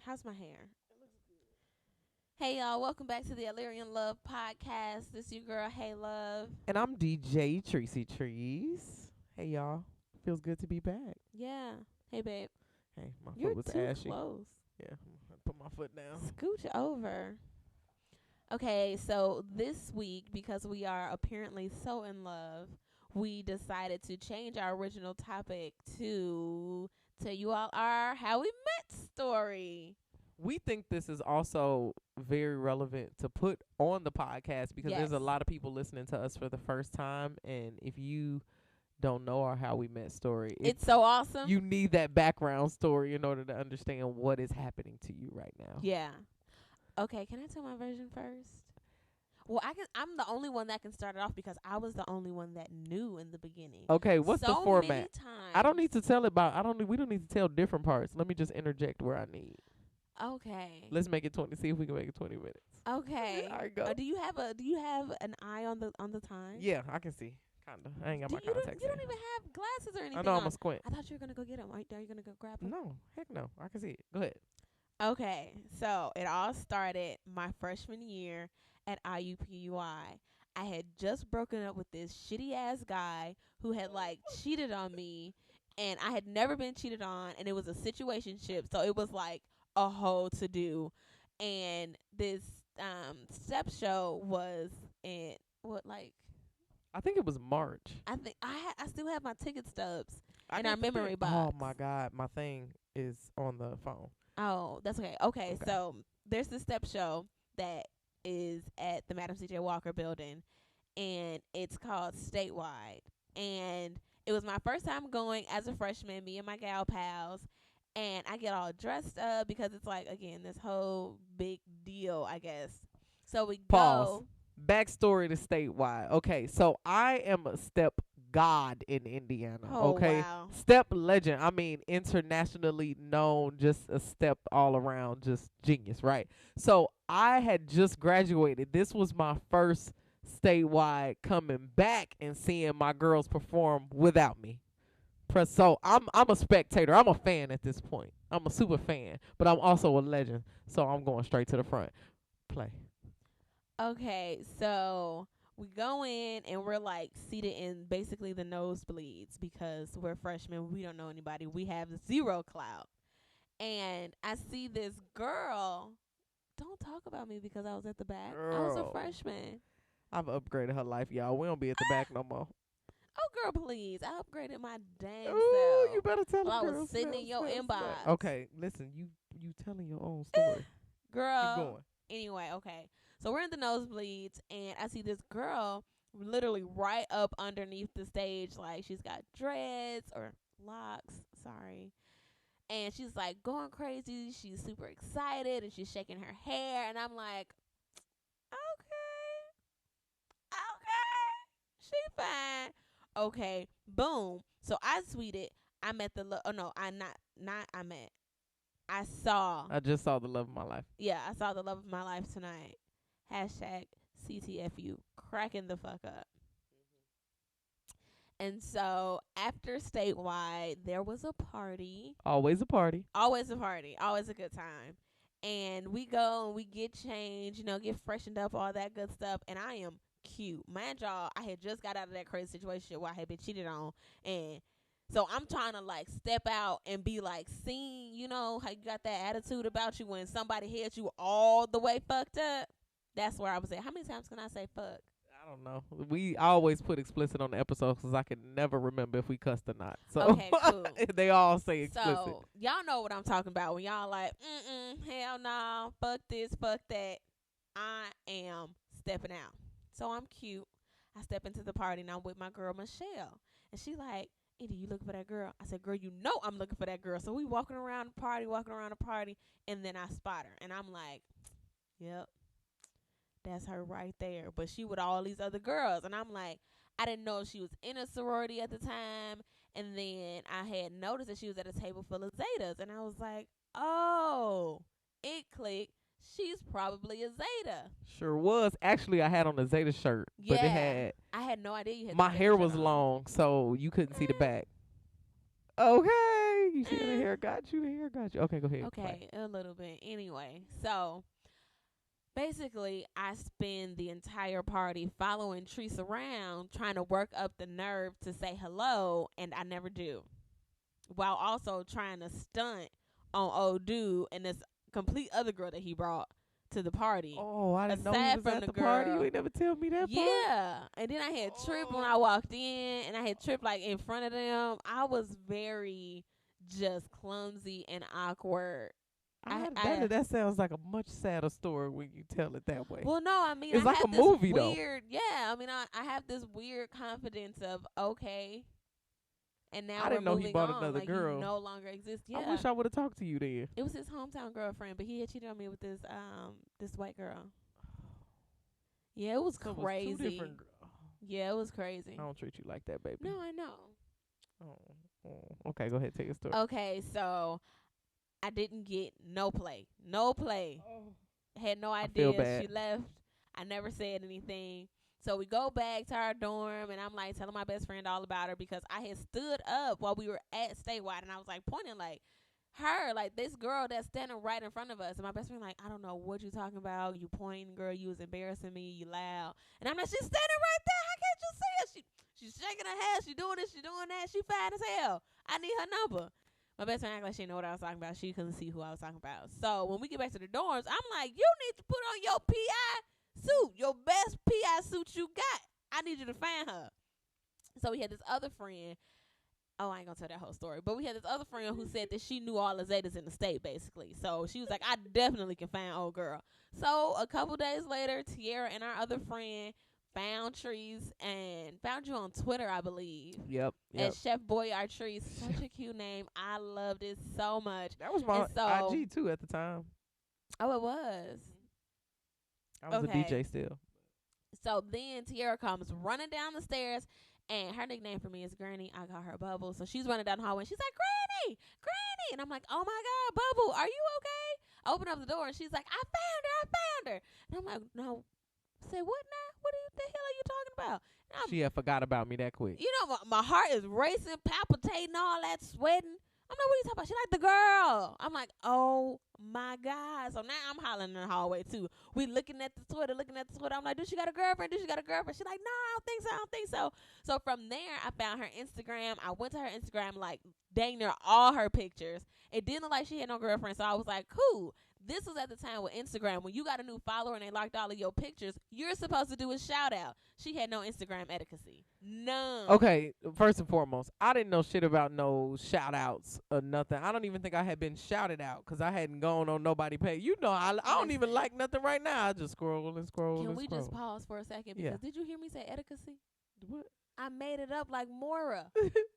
How's my hair? Hey y'all, welcome back to the Illyrian Love Podcast. This your girl, Hey Love. And I'm DJ Tracy Trees. Hey y'all. Feels good to be back. Yeah. Hey babe. Hey, my You're foot was too ashy. close. Yeah, I put my foot down. Scooch over. Okay, so this week, because we are apparently so in love, we decided to change our original topic to tell you all our how we met story. We think this is also very relevant to put on the podcast because Yes. there's a lot of people listening to us for the first time, and if you don't know our how we met story, It's so awesome. you need that background story in order to understand what is happening to you right now. Yeah. Okay, can I tell my version first? Well, I'm the only one that can start it off because I was the only one that knew in the beginning. Okay, what's the So format? many times. I don't need to tell about. We don't need to tell different parts. Let me just interject where I need. Okay. Let's make it 20. See if we can make it 20 minutes. Okay. All right, go. Do you have an eye on the time? Yeah, I can see. Kinda. I ain't got my contacts. You don't even have glasses or anything. I know. I'm on. a squint. I thought you were gonna go get them. Are you gonna go grab them? No, heck no. I can see it. Go ahead. Okay, so it all started my freshman year at IUPUI. I had just broken up with this shitty ass guy who had like cheated on me, and I had never been cheated on, and it was a situationship, so it was like a whole to do. And this step show was in what like I think it was March. I think I still have my ticket stubs in got our the memory thing. box. Oh my God, my thing is on the phone. Oh, that's okay. Okay, Okay. so there's this step show that is at the Madam C.J. Walker building, and it's called Statewide. And it was my first time going as a freshman, me and my gal pals, and I get all dressed up because it's like, again, this whole big deal, I guess. So we Pause. go. Backstory to Statewide. Okay, so I am a step god in Indiana. Oh, okay, wow. step legend. I mean, internationally known, just a step all around, just genius, right? So I had just graduated. This was my first statewide coming back and seeing my girls perform without me. So I'm a spectator. I'm a fan at this point. I'm a super fan, but I'm also a legend. So I'm going straight to the front. Play. Okay, so we go in and we're like seated in basically the nosebleeds because we're freshmen. We don't know anybody. We have zero clout. And I see this girl. Don't talk about me because I was at the back. I was a Girl. freshman. I've upgraded her life, y'all. We don't be at the back no more. Oh, girl, please. I upgraded my dang Ooh, self. you better tell Well, them, I was girl. sitting in your inbox. Okay, listen, you telling your own story. Keep Girl. going. Anyway, okay. So we're in the nosebleeds, and I see this girl literally right up underneath the stage. Like, she's got dreads or locks. Sorry. And she's like going crazy. She's super excited, and she's shaking her hair. And I'm like, okay, she fine. Okay, boom. So I tweeted. I met the oh no, I not I met. I saw. I just saw the love of my life. Yeah, I saw the love of my life tonight. Hashtag CTFU. Cracking the fuck up. And so after statewide, there was a party. Always a party. Always a party. Always a good time. And we go and we get changed, get freshened up, all that good stuff. And I am cute. Mind y'all, I had just got out of that crazy situation where I had been cheated on. And so I'm trying to like step out and be like seen, how you got that attitude about you when somebody hits you all the way fucked up. That's where I was at. How many times can I say fuck? I don't know. We always put explicit on the episodes because I can never remember if we cussed or not. So Okay, cool. they all say explicit. So y'all know what I'm talking about when y'all like, hell no, fuck this, fuck that. I am stepping out. So I'm cute. I step into the party and I'm with my girl Michelle. And she like, Indy, you looking for that girl? I said, girl, you know I'm looking for that girl. So we walking around the party, and then I spot her. And I'm like, yep, that's her right there. But she with all these other girls. And I'm like, I didn't know she was in a sorority at the time. And then I had noticed that she was at a table full of Zetas. And I was like, oh, it clicked. She's probably a Zeta. Sure was. Actually, I had on a Zeta shirt, but it had. I had no idea you had My the Zeta hair shirt was on. long, so you couldn't see the back. Okay, you see the hair hair got you. The hair got you. Okay, go ahead. Okay, a little bit. Anyway, so basically, I spend the entire party following Treese around, trying to work up the nerve to say hello, and I never do. While also trying to stunt on old dude and this complete other girl that he brought to the party. Oh, I didn't know he Aside was from at the the party. girl. You ain't never tell me that part. Yeah, and then I had tripped when I walked in, and I had tripped like in front of them. I was very just clumsy and awkward. That sounds like a much sadder story when you tell it that way. Well, no, I mean, It's I like have a this movie, though. weird, yeah. I mean, I have this weird confidence of okay, and now I didn't we're know he moving brought on. another Like, girl. You no longer exist. Yeah, I wish I would have talked to you then. it was his hometown girlfriend, but he had cheated on me with this white girl. Yeah, it was So it was crazy. two different Yeah, it was crazy. I don't treat you like that, baby. No, I know. Okay, go ahead, take a story. Okay, so I didn't get no play. No play. Had no idea feel bad. she left. I never said anything. So we go back to our dorm, and I'm like telling my best friend all about her because I had stood up while we were at Statewide, and I was like pointing like her, like this girl that's standing right in front of us. And my best friend like, I don't know what you talking about. You pointing, girl. You was embarrassing me. You loud. And I'm like, she's standing right there. How can't you see her? She's shaking her head. She doing this. She doing that. She fine as hell. I need her number. My best friend act like she didn't know what I was talking about. She couldn't see who I was talking about. So when we get back to the dorms, I'm like, you need to put on your PI suit, your best PI suit you got. I need you to find her. So we had this other friend. Oh, I ain't gonna tell that whole story. But we had this other friend who said that she knew all the Zetas in the state, basically. So she was like, I definitely can find old girl. So a couple days later, Tiara and our other friend found Trees and found you on Twitter, I believe. Yep. At Chef Boyardee Trees. Such a cute name. I loved it so much. That was my IG too at the time. Oh, it was. I was a DJ still. So then Tiara comes running down the stairs, and her nickname for me is Granny. I call her Bubble. So she's running down the hallway, and she's like, Granny, Granny. And I'm like, oh, my God, Bubble, are you okay? I open up the door, and she's like, I found her. And I'm like, no. Say, what now? What the hell are you talking about? She had forgot about me that quick. You know, my heart is racing, palpitating, all that, sweating. I'm like, what are you talking about? She like the girl. I'm like, oh, my God. So now I'm hollering in the hallway, too. We looking at the Twitter. I'm like, dude, she got a girlfriend? She's like, no, I don't think so. So from there, I found her Instagram. I went to her Instagram, like, dang near all her pictures. It didn't look like she had no girlfriend, so I was like, cool. This was at the time with Instagram. When you got a new follower and they liked all of your pictures, you're supposed to do a shout out. She had no Instagram etiquette. None. Okay, first and foremost, I didn't know shit about no shout outs or nothing. I don't even think I had been shouted out because I hadn't gone on nobody page. You know, I don't even like nothing right now. I just scroll and scroll. Can we just pause for a second? Because did you hear me say etiquette? What? I made it up like Moira.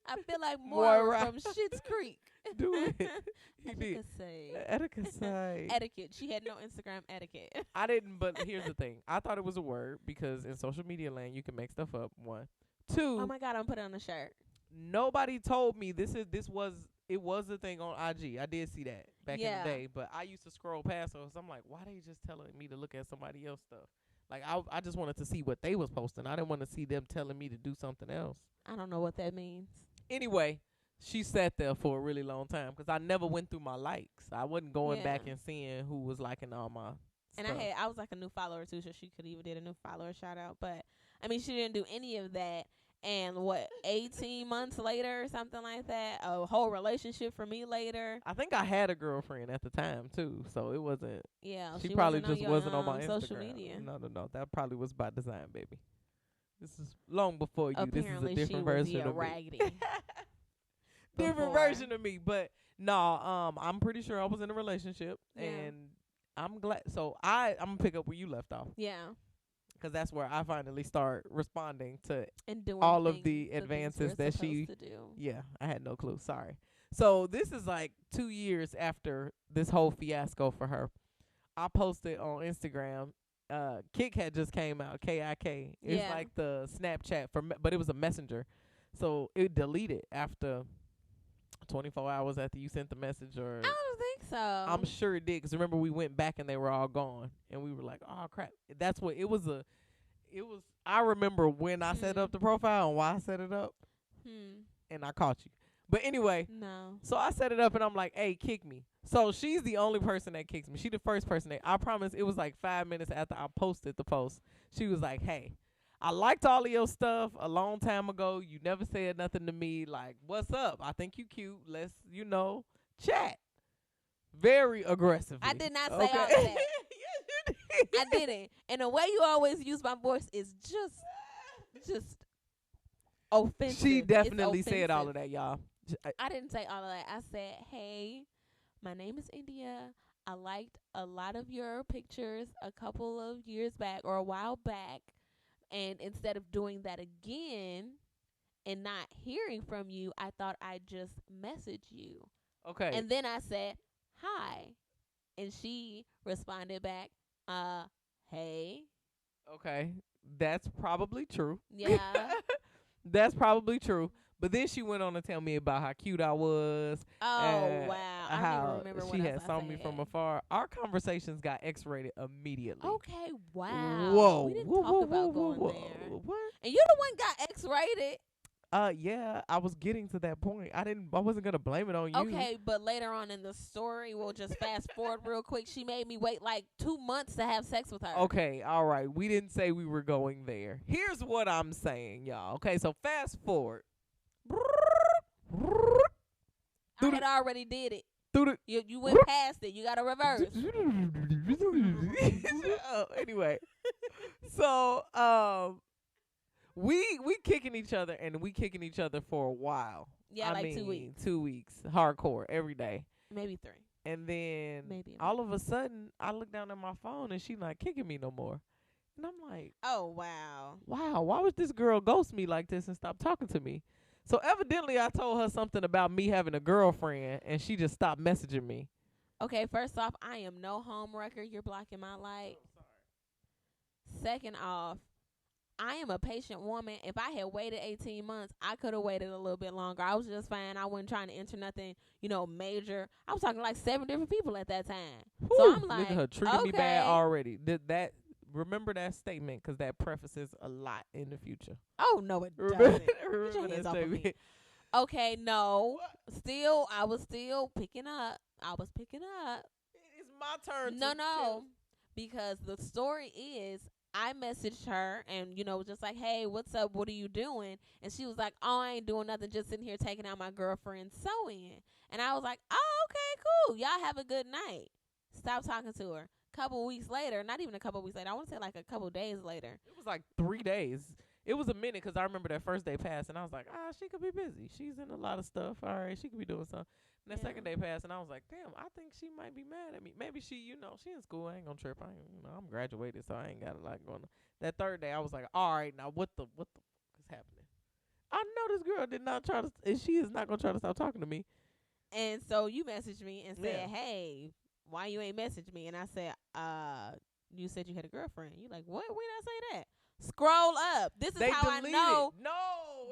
I feel like Moira from Schitt's Creek. Do it. You did. Etiquette. Etiquette. She had no Instagram etiquette. I didn't, but here's the thing. I thought it was a word because in social media land, you can make stuff up. 1. 2. Oh, my God, I'm putting on a shirt. Nobody told me it was a thing on IG. I did see that back in the day, but I used to scroll past those. I'm like, why they just telling me to look at somebody else's stuff? Like, I just wanted to see what they was posting. I didn't want to see them telling me to do something else. I don't know what that means. Anyway, she sat there for a really long time because I never went through my likes. I wasn't going back and seeing who was liking all my and stuff. I was like a new follower, too, so she could even did a new follower shout out. But, I mean, she didn't do any of that. And 18 months later or something like that, a whole relationship for me later. I think I had a girlfriend at the time too, so it wasn't. Yeah, she probably wasn't just wasn't on my social Instagram. media. No, that probably was by design, baby. This is long before you. Apparently this is a different version of raggedy. me. Different version of me, but no. I'm pretty sure I was in a relationship, and I'm glad. So I'm gonna pick up where you left off. Yeah. Because that's where I finally start responding to and doing all of the advances that she. Yeah, I had no clue. Sorry. So this is like 2 years after this whole fiasco for her. I posted on Instagram. Kik had just came out. KIK. It's like the Snapchat but it was a messenger, so it deleted after 24 hours after you sent the message. Or I don't think so. I'm sure it did, because remember we went back and they were all gone, and we were like, oh crap. That's what it was. I remember when I set up the profile and why I set it up, and I caught you. But anyway, No. so I set it up and I'm like, hey, kick me. So she's the only person that kicks me. She the first person that, I promise, it was like 5 minutes after I posted the post. She was like, hey, I liked all of your stuff a long time ago. You never said nothing to me. Like, what's up? I think you cute. Let's, chat. Very aggressively. I did not say all of that. Yes, you did. I didn't. And the way you always use my voice is just offensive. She It's definitely said all offensive. of that, y'all. I didn't say all of that. I said, hey, my name is India. I liked a lot of your pictures a couple of years back or a while back. And instead of doing that again and not hearing from you, I thought I'd just message you. Okay. And then I said, hi. And she responded back, hey. Okay. That's probably true. Yeah. That's probably true. But then she went on to tell me about how cute I was. Oh, and wow. I don't how even remember she what had else I saw me said. from afar. Our conversations got X-rated immediately. Okay, wow. Whoa. We didn't whoa, talk whoa, about whoa, going whoa, there. whoa. What? And you're the one got X-rated. Yeah, I was getting to that point. I wasn't gonna blame it on you. Okay, but later on in the story, we'll just fast forward real quick. She made me wait like 2 months to have sex with her. Okay, all right. We didn't say we were going there. Here's what I'm saying, y'all. Okay, so fast forward. I had already did it. Through You went past it. You got to reverse. Anyway, so we kicking each other and we kicking each other for a while. Yeah, I like mean, 2 weeks. 2 weeks, hardcore every day. Maybe 3. And then Maybe. all of a sudden, I look down at my phone and she not kicking me no more. And I'm like, Oh, wow. wow, why would this girl ghost me like this and stop talking to me? So evidently I told her something about me having a girlfriend and she just stopped messaging me. Okay, first off, I am no home wrecker. You're blocking my light. Second off, I am a patient woman. If I had waited 18 months, I could have waited a little bit longer. I was just fine. I wasn't trying to enter nothing, major. I was talking like 7 different people at that time. So Whew, I'm like, look at her treating me bad okay. already. Remember that statement because that prefaces a lot in the future. Oh, no, it Remember, doesn't. Get your remember hands that off of me. statement. Okay, no. I was still picking up. I was picking up. It's my turn. No. Because the story is, I messaged her and, just like, hey, what's up? What are you doing? And she was like, oh, I ain't doing nothing. Just sitting here taking out my girlfriend's sewing. And I was like, oh, okay, cool. Y'all have a good night. Stop talking to her. Couple weeks later, not even a couple weeks later, I want to say like a couple days later. It was like 3 days. It was a minute because I remember that first day passed and I was like, she could be busy. She's in a lot of stuff. All right, she could be doing something. And that second day passed and I was like, damn, I think she might be mad at me. Maybe she, she in school. I ain't gonna trip. I'm graduated, so I ain't got a lot going on. That third day, I was like, all right, now what the fuck is happening? I know this girl did not try to, and she is not gonna try to stop talking to me. And so you messaged me and said, Yeah. hey, why you ain't messaged me? And I said, you said you had a girlfriend. You like, what? When did I say that? Scroll up. This is They how I deleted. know. No.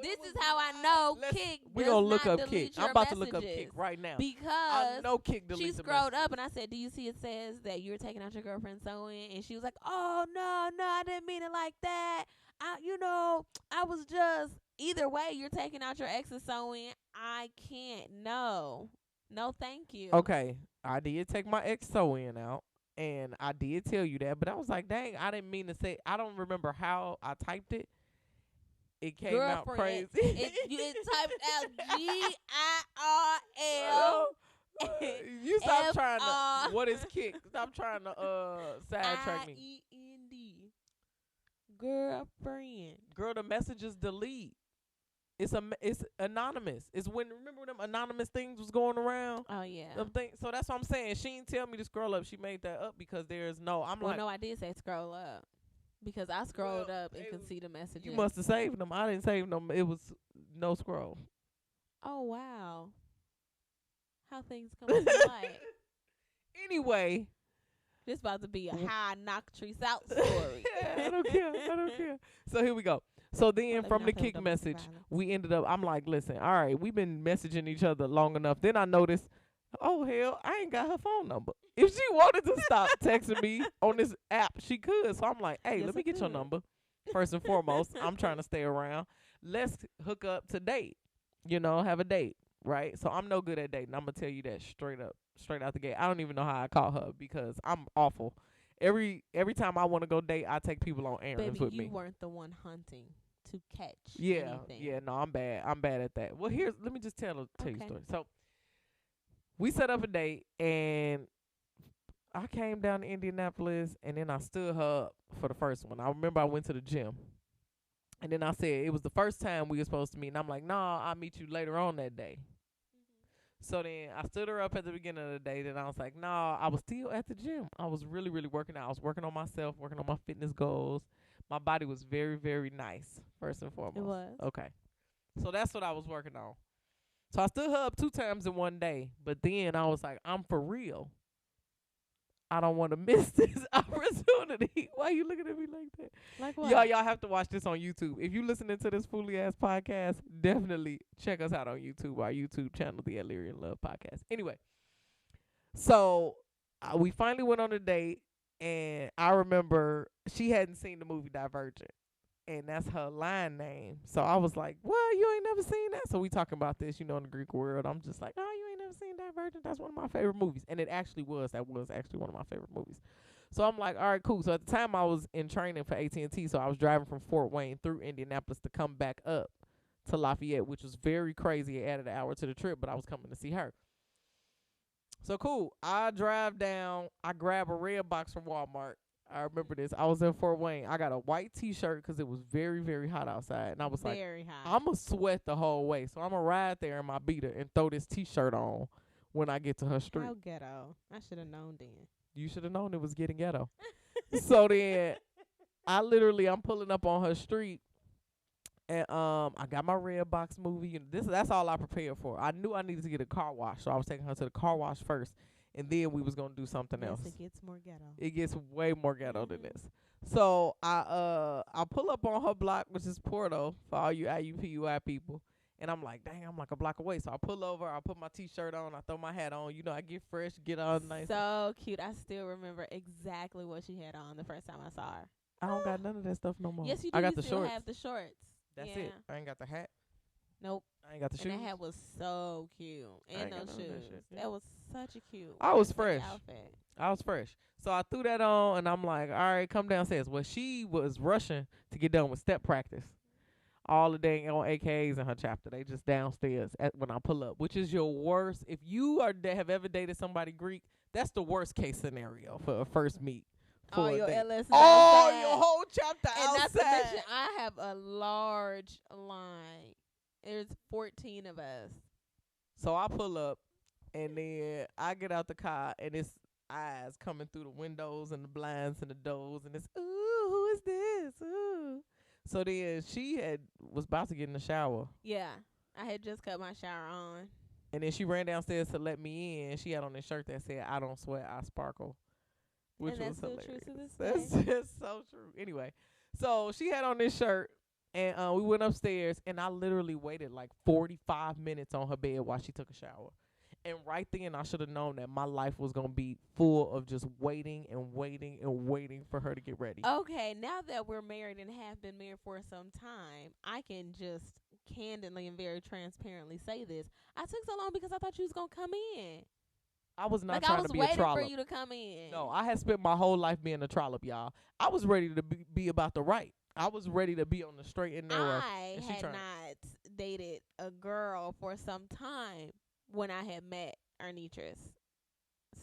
This is how I know Kick We're does gonna look not up delete Kick. your I'm about to look up messages. Kick right now. I Because know Kick deletes she the scrolled messages. up and I said, do you see it says that you're taking out your girlfriend's sewing? And she was like, oh, no, I didn't mean it like that. I was just, either way, you're taking out your ex's sewing. I can't. No, thank you. Okay, I did take my ex sew-in out, and I did tell you that, but I was like, dang, I didn't mean to say. I don't remember how I typed it. It came out Girlfriend, crazy. it typed out GIRL. You stop F-R- trying to. What is Kick? Stop trying to sidetrack me. IEND. Girlfriend. Girl, the messages delete. It's anonymous. It's remember when them anonymous things was going around. Oh yeah. Them things. So that's what I'm saying. She didn't tell me to scroll up. She made that up because there's no. No, I did say scroll up because I scrolled up and could see the messages. You must have saved them. I didn't save them. It was no scroll. Oh wow. How things come to light. Anyway. This about to be a high knock trees out story. I don't care. So here we go. So then Let from me the not play with Kick domestic message, violence. we ended up, I'm like, listen, all right, we've been messaging each other long enough. Then I noticed, oh, hell, I ain't got her phone number. If she wanted to stop texting me on this app, she could. So I'm like, hey, Yes, let me I get your could. number. First and foremost, I'm trying to stay around. Let's hook up to date, have a date. right? So I'm no good at dating. I'm gonna tell you that straight out the gate. I don't even know how I caught her because I'm awful. Every time I want to go date, I take people on errands Baby, with you me. weren't the one hunting to catch Yeah, anything. yeah. No, I'm bad. I'm bad at that. Well, let me just tell you a Okay. story. So we set up a date, and I came down to Indianapolis, and then I stood her up for the first one. I remember I went to the gym, and then I said it was the first time we were supposed to meet, and I'm like, nah, I'll meet you later on that day. So then I stood her up at the beginning of the day. Then I was like, nah, I was still at the gym. I was really, really working out. I was working on myself, working on my fitness goals. My body was very, very nice, first and foremost. It was. Okay. So that's what I was working on. So I stood her up 2 times in one day. But then I was like, I'm for real. I don't want to miss this opportunity. Why you looking at me like that? Like what? Y'all have to watch this on YouTube. If you listening to this Fooly Ass podcast, definitely check us out on YouTube, our YouTube channel, the Illyrian Love Podcast. Anyway, so we finally went on a date, and I remember she hadn't seen the movie Divergent, and that's her line name. So I was like, well, you ain't never seen that? So we talking about this, in the Greek world. I'm just like, oh, you ain't never seen Divergent? That's one of my favorite movies. And it actually was. That was actually one of my favorite movies. So I'm like, all right, cool. So at the time I was in training for AT&T, so I was driving from Fort Wayne through Indianapolis to come back up to Lafayette, which was very crazy. It added an hour to the trip, but I was coming to see her. So cool. I drive down. I grab a red box from Walmart. I remember this. I was in Fort Wayne. I got a white T-shirt because it was very, very hot outside. And I was like, Very hot. I'm going to sweat the whole way. So I'm going to ride there in my beater and throw this T-shirt on when I get to her street. How ghetto. I should have known then. You should have known it was getting ghetto. So then I'm pulling up on her street, and I got my red box movie, and that's all I prepared for. I knew I needed to get a car wash, so I was taking her to the car wash first, and then we was gonna do something else. It gets more ghetto. It gets way more ghetto than this. So I pull up on her block, which is Porto, for all you IUPUI people. And I'm like, dang, I'm like a block away. So I pull over, I put my T-shirt on, I throw my hat on. I get fresh, get all nice. So cute. I still remember exactly what she had on the first time I saw her. I don't got none of that stuff no more. Yes, you do. I got you the still shorts. have the shorts. That's yeah. it. I ain't got the hat. Nope. I ain't got the shoes. And that hat was so cute. And ain't got those none of that shoes. shit. Yeah. That was such a cute. I was birthday fresh. outfit. I was fresh. So I threw that on, and I'm like, all right, come downstairs. Well, she was rushing to get done with step practice. All the dang on AKAs in her chapter. They just downstairs when I pull up, which is your worst. If you have ever dated somebody Greek, that's the worst case scenario for a first meet. Oh, your LS is Oh, outside. your whole chapter And outside. not to mention, I have a large line. There's 14 of us. So I pull up, and then I get out the car, and it's eyes coming through the windows and the blinds and the doors, and it's, ooh, who is this? Ooh. So then she was about to get in the shower. Yeah. I had just cut my shower on. And then she ran downstairs to let me in. She had on this shirt that said, I don't sweat, I sparkle. Which And that's was still hilarious. true to this That's day. just so true. Anyway, so she had on this shirt, and we went upstairs, and I literally waited like 45 minutes on her bed while she took a shower. And right then, I should have known that my life was going to be full of just waiting and waiting and waiting for her to get ready. Okay, now that we're married and have been married for some time, I can just candidly and very transparently say this. I took so long because I thought you was going to come in. I was not Like, trying I was to be a waiting for trollop. you to come in. No, I had spent my whole life being a trollop, y'all. I was ready to be about the right. I was ready to be on the straight and narrow. I had not dated a girl for some time when I had met Ernitris.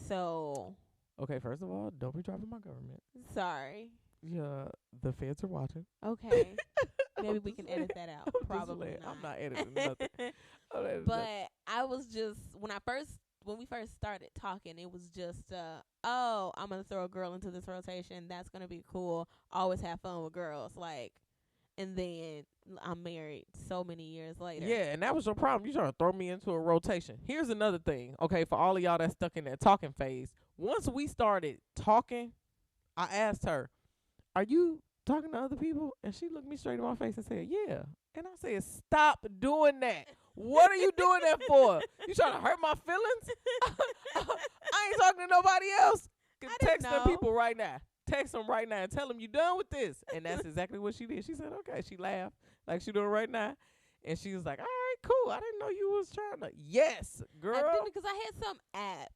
So. Okay, first of all, don't be dropping my government. Sorry. Yeah, the feds are watching. Okay. Maybe we can edit that out. Probably not. I'm not editing nothing. But I was just, when we first started talking, it was just, I'm going to throw a girl into this rotation. That's going to be cool. Always have fun with girls. And then I'm married so many years later. Yeah, and that was your problem. You trying to throw me into a rotation. Here's another thing, okay, for all of y'all that's stuck in that talking phase. Once we started talking, I asked her, are you talking to other people? And she looked me straight in my face and said, yeah. And I said, stop doing that. What are you doing that for? You trying to hurt my feelings? I ain't talking to nobody else. Text them people right now. Text them right now and tell them you done with this. And that's exactly what she did. She said, okay. She laughed like she doing right now. And she was like, all right, cool. I didn't know you was trying to. Yes, girl. I didn't because I had some app.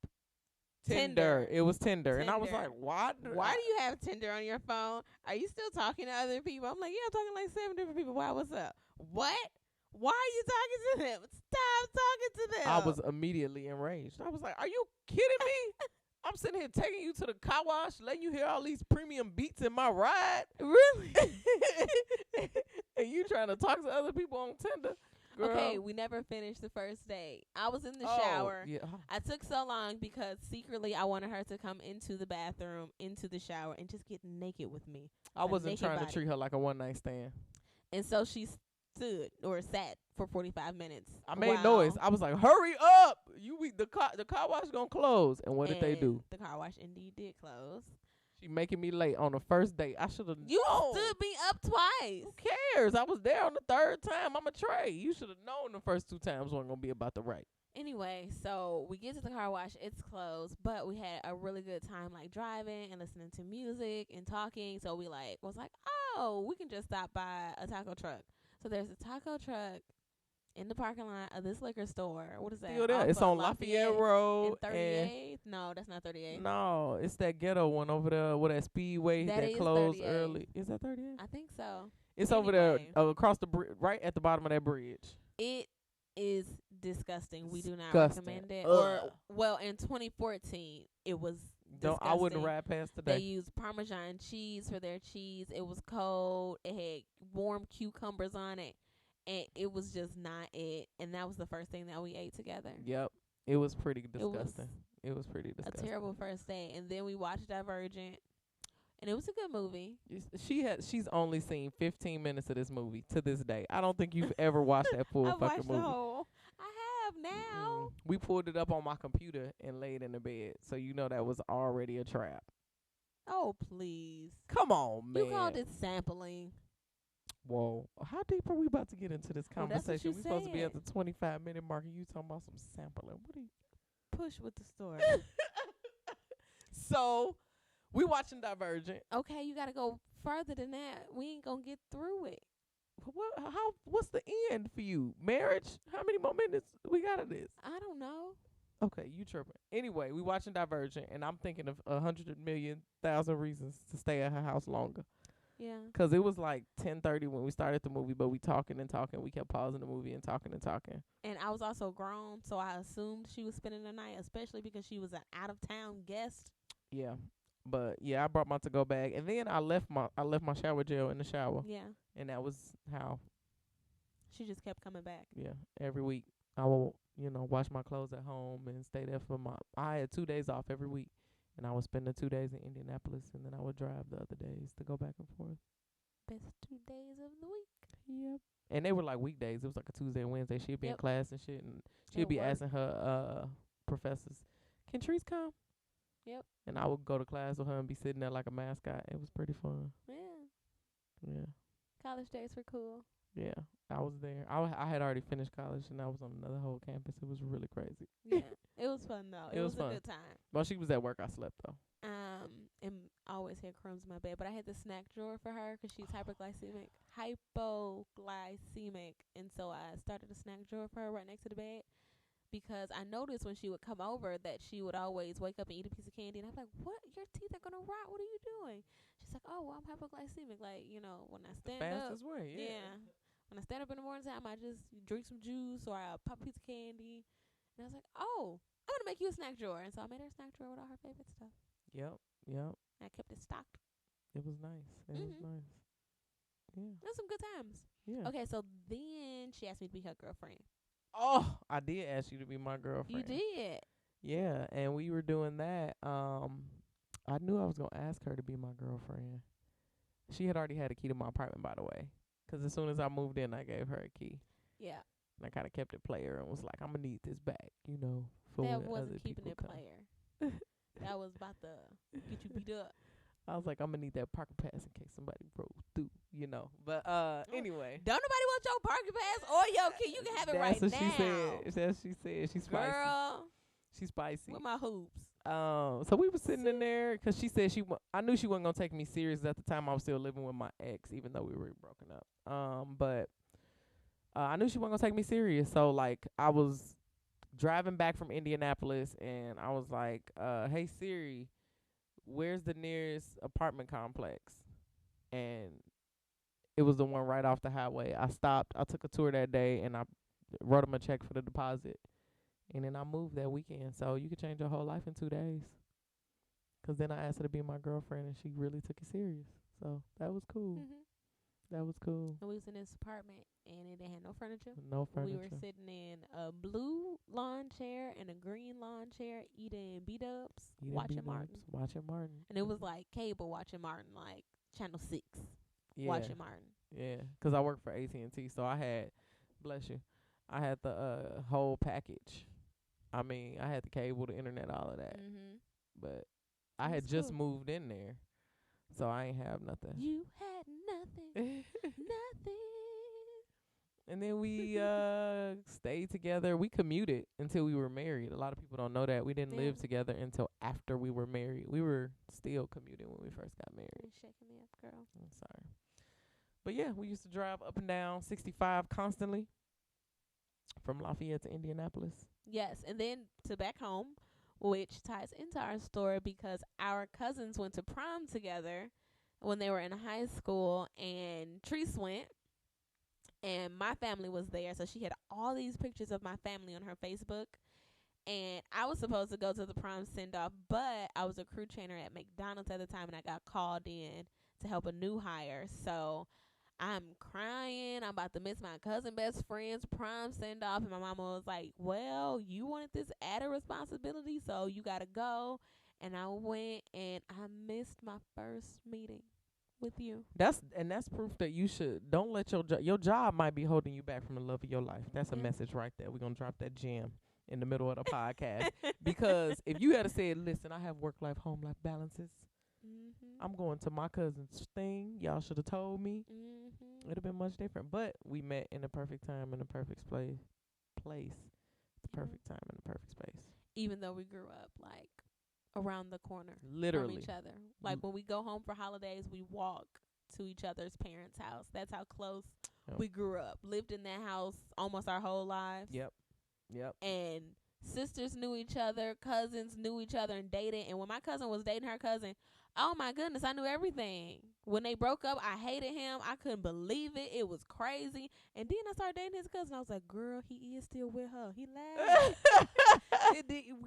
Tinder. Tinder. It was Tinder. And I was Tinder. like, why? Why do you have Tinder on your phone? Are you still talking to other people? I'm like, yeah, I'm talking to like 7 different people. Why? What's up? What? Why are you talking to them? Stop talking to them. I was immediately enraged. I was like, are you kidding me? I'm sitting here taking you to the car wash, letting you hear all these premium beats in my ride. Really? And you trying to talk to other people on Tinder. Girl. Okay, we never finished the first date. I was in the shower. Yeah. I took so long because secretly I wanted her to come into the bathroom, into the shower, and just get naked with me. I wasn't naked trying body. to treat her like a one night stand. And so she stood or sat for 45 minutes. I made while- noise. I was like, "Hurry up! The car wash gonna close." And what did they do? The car wash indeed did close. She making me late on the first date. I should have. You stood me up twice. Who cares? I was there on the third time. I'm a Trey. You should have known the first 2 times wasn't gonna be about the right. Anyway, so we get to the car wash. It's closed, but we had a really good time, like driving and listening to music and talking. So we was like, oh, we can just stop by a taco truck. So there's a taco truck in the parking lot of this liquor store. What is that? Still there. Off It's of on Lafayette Road. and 38th. No, that's not 38th. No, it's that ghetto one over there with that Speedway That that is closed 38th. early. Is that 38th? I think so. It's over there Anyway. across the right at the bottom of that bridge. It is disgusting. We do not Disgusting. recommend it. Ugh. In 2014, it was I wouldn't disgusting. ride past They today. used Parmesan cheese for their cheese. It was cold. It had warm cucumbers on it. And it was just not it. And that was the first thing that we ate together. Yep. It was pretty It was disgusting. It was pretty a disgusting. terrible first day. And then we watched Divergent. And it was a good movie. She's only seen 15 minutes of this movie to this day. I don't think you've ever watched that full I fucking watched movie. the whole. I have now. We pulled it up on my computer and laid in the bed, so you know that was already a trap. Oh, please. Come on, man. You called it sampling. Whoa. How deep are we about to get into this Well, that's what conversation? you We're supposed to be at said. the 25-minute mark and you talking about some sampling. What are you? Push with the story. So, we watching Divergent. Okay, you got to go further than that. We ain't going to get through it. What's the end for you? Marriage? How many more minutes we got of this? I don't know. Okay, you tripping. Anyway, we watching Divergent, and I'm thinking of 100,000,000 reasons to stay at her house longer. Yeah. 'Cause it was like 10:30 when we started the movie, but we talking and talking. We kept pausing the movie and talking and talking. And I was also grown, so I assumed she was spending the night, especially because she was an out-of-town guest. Yeah. But yeah, I brought my to-go bag, and then I left my shower gel in the shower, Yeah. and that was how. She just kept coming back. Yeah, every week I will, wash my clothes at home and stay there for I had 2 days off every week, and I would spend the 2 days in Indianapolis, and then I would drive the other days to go back and forth. Best 2 days of the week. Yep. And they were like weekdays. It was like a Tuesday and Wednesday. She'd be in Yep. class and shit, and she'd At be work. asking her professors, "Can Treese come?" Yep. And I would go to class with her and be sitting there like a mascot. It was pretty fun. Yeah. Yeah. College days were cool. Yeah. I was there. I had already finished college, and I was on another whole campus. It was really crazy. Yeah. It was fun, though. It was a fun. good time. While she was at work, I slept, though. And I always had crumbs in my bed, but I had the snack drawer for her 'cause she's hypoglycemic. And so I started a snack drawer for her right next to the bed because I noticed when she would come over that she would always wake up and eat a piece of candy, and I'm like, "What? Your teeth are gonna rot. What are you doing?" She's like, "Oh, well, I'm hypoglycemic. Like, when I stand up, Fastest way, yeah. when I stand up in the morning time, I just drink some juice or I pop a piece of candy." And I was like, "Oh, I'm gonna make you a snack drawer." And so I made her a snack drawer with all her favorite stuff. Yep. I kept it stocked. It was nice. It was Mhm. nice. Yeah. It was some good times. Yeah. Okay, so then she asked me to be her girlfriend. Oh, I did ask you to be my girlfriend. You did. Yeah, and we were doing that. I knew I was gonna ask her to be my girlfriend. She had already had a key to my apartment, by the way. 'Cause as soon as I moved in, I gave her a key. Yeah. And I kind of kept it player and was like, I'm gonna need this back, for That when wasn't other keeping people it come. player. That was about to get you beat up. I was like, I'm gonna need that parking pass in case somebody rolls through, But anyway. Don't nobody want your parking pass or your key. You can have it That's right what now. she said. That's what she said. She's spicy. Girl, She's spicy. with my hoops. So we were sitting in there 'cause she said I knew she wasn't gonna take me serious at the time. I was still living with my ex, even though we were broken up. But I knew she wasn't gonna take me serious. So like I was driving back from Indianapolis and I was like, hey Siri, where's the nearest apartment complex? And it was the one right off the highway. I stopped. I took a tour that day and I wrote him a check for the deposit. And then I moved that weekend. So you could change your whole life in 2 days. 'Cause then I asked her to be my girlfriend and she really took it serious. So that was cool. That was cool. And we was in this apartment and it didn't have no furniture. No furniture. We were sitting in a blue lawn chair and a green lawn chair eating B-dubs, watching Martin. Watching Martin. And it was like cable watching Martin, like Channel 6 watching Martin. Yeah, 'cause I work for AT&T, so I had, bless you, I had the whole package. I mean, I had the cable, the internet, all of that. But I had just moved in there, so I ain't have nothing. You had nothing, nothing. And then we stayed together. We commuted until we were married. A lot of people don't know that. We didn't live together until after we were married. We were still commuting when we first got married. You're shaking me up, girl. I'm sorry. But yeah, we used to drive up and down 65 constantly from Lafayette to Indianapolis. Yes, and then to back home, which ties into our story because our cousins went to prom together when they were in high school, and Treese went, and my family was there, so she had all these pictures of my family on her Facebook, and I was supposed to go to the prom send-off, but I was a crew trainer at McDonald's at the time, and I got called in to help a new hire, so I'm crying. I'm about to miss my cousin best friend's prom send off. And my mama was like, well, you wanted this added responsibility, so you got to go. And I went and I missed my first meeting with you. That's proof that you should don't let your job might be holding you back from the love of your life. That's a message right there. We're going to drop that gem in the middle of the podcast. Because if you had said, listen, I have work-life, home-life balances. I'm going to my cousin's thing. Y'all should have told me. It would have been much different. But we met in the perfect time in the perfect place. The perfect time in the perfect space. Even though we grew up like around the corner literally from each other. Like when we go home for holidays, we walk to each other's parents' house. That's how close we grew up. Lived in that house almost our whole lives. Yep. And sisters knew each other, cousins knew each other and dated. And when my cousin was dating her cousin, oh my goodness, I knew everything. When they broke up, I hated him. I couldn't believe it. It was crazy. And then I started dating his cousin. I was like, girl, he is still with her. He laughed.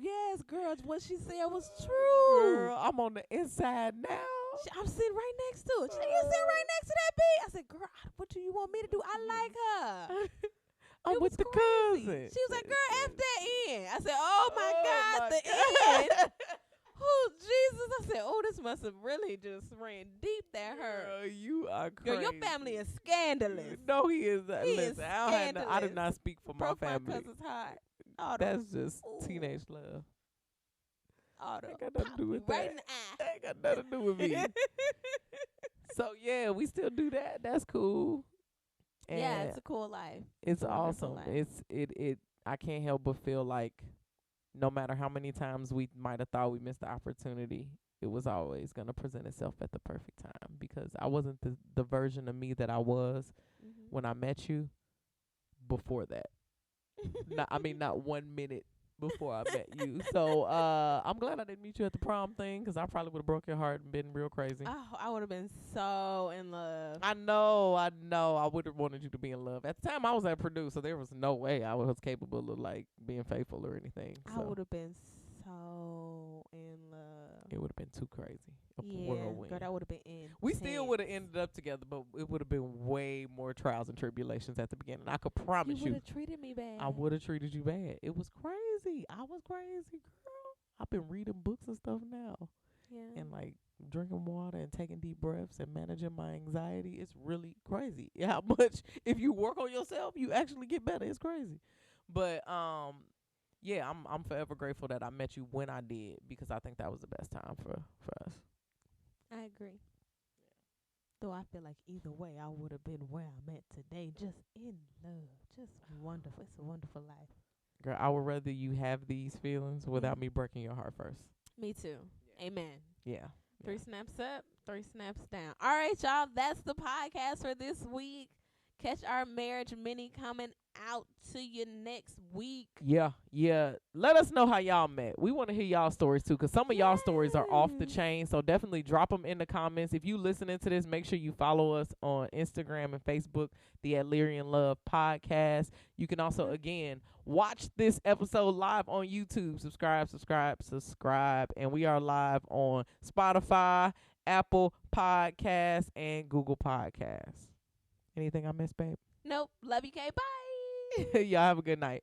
Yes, girl, what she said was true. Girl, I'm on the inside now. I'm sitting right next to it. She said, you sitting right next to that bitch. I said, girl, what do you want me to do? I like her. I'm with the cousin. She was like, girl, F that end. I said, oh my God, the end. Oh, Jesus. I said, oh, this must have really just ran deep that hurt. Girl, you are crazy. Girl, your family is scandalous. No, he is. He is scandalous. I did not speak for my family. My cousin's heart. That's just teenage love. Ain't got nothing to do with that. Right in the eye. Ain't got nothing to do with me. So, yeah, we still do that. That's cool. And yeah, it's a cool life. It's awesome. Life. I can't help but feel like no matter how many times we might have thought we missed the opportunity, it was always going to present itself at the perfect time because I wasn't the version of me that I was when I met you before that. Not 1 minute before I met you. So I'm glad I didn't meet you at the prom thing because I probably would have broke your heart and been real crazy. Oh, I would have been so in love. I know. I would have wanted you to be in love. At the time, I was at Purdue, so there was no way I was capable of like being faithful or anything. So. I would have been so in love. It would have been too crazy. Whirlwind. Girl, that would have been intense. We still would have ended up together, but it would have been way more trials and tribulations at the beginning. I could promise you. You would have treated me bad. I would have treated you bad. It was crazy. I was crazy, girl. I've been reading books and stuff now. Yeah. And like drinking water and taking deep breaths and managing my anxiety. It's really crazy how much if you work on yourself, you actually get better. It's crazy. But yeah, I'm forever grateful that I met you when I did because I think that was the best time for us. I agree. Yeah. Though I feel like either way, I would have been where I'm at today, just in love, just wonderful. It's a wonderful life. Girl, I would rather you have these feelings without me breaking your heart first. Me too. Yeah. Amen. Yeah. 3 snaps up, 3 snaps down. All right, y'all. That's the podcast for this week. Catch our marriage mini coming out to you next week. Yeah. Let us know how y'all met. We want to hear y'all stories too, because some of y'all stories are off the Yes. chain. So definitely drop them in the comments. If you listening to this, make sure you follow us on Instagram and Facebook, the Adlerian Love Podcast. You can also, again, watch this episode live on YouTube. Subscribe. And we are live on Spotify, Apple Podcasts, and Google Podcasts. Anything I missed, babe? Nope. Love you, K. Bye. Y'all have a good night.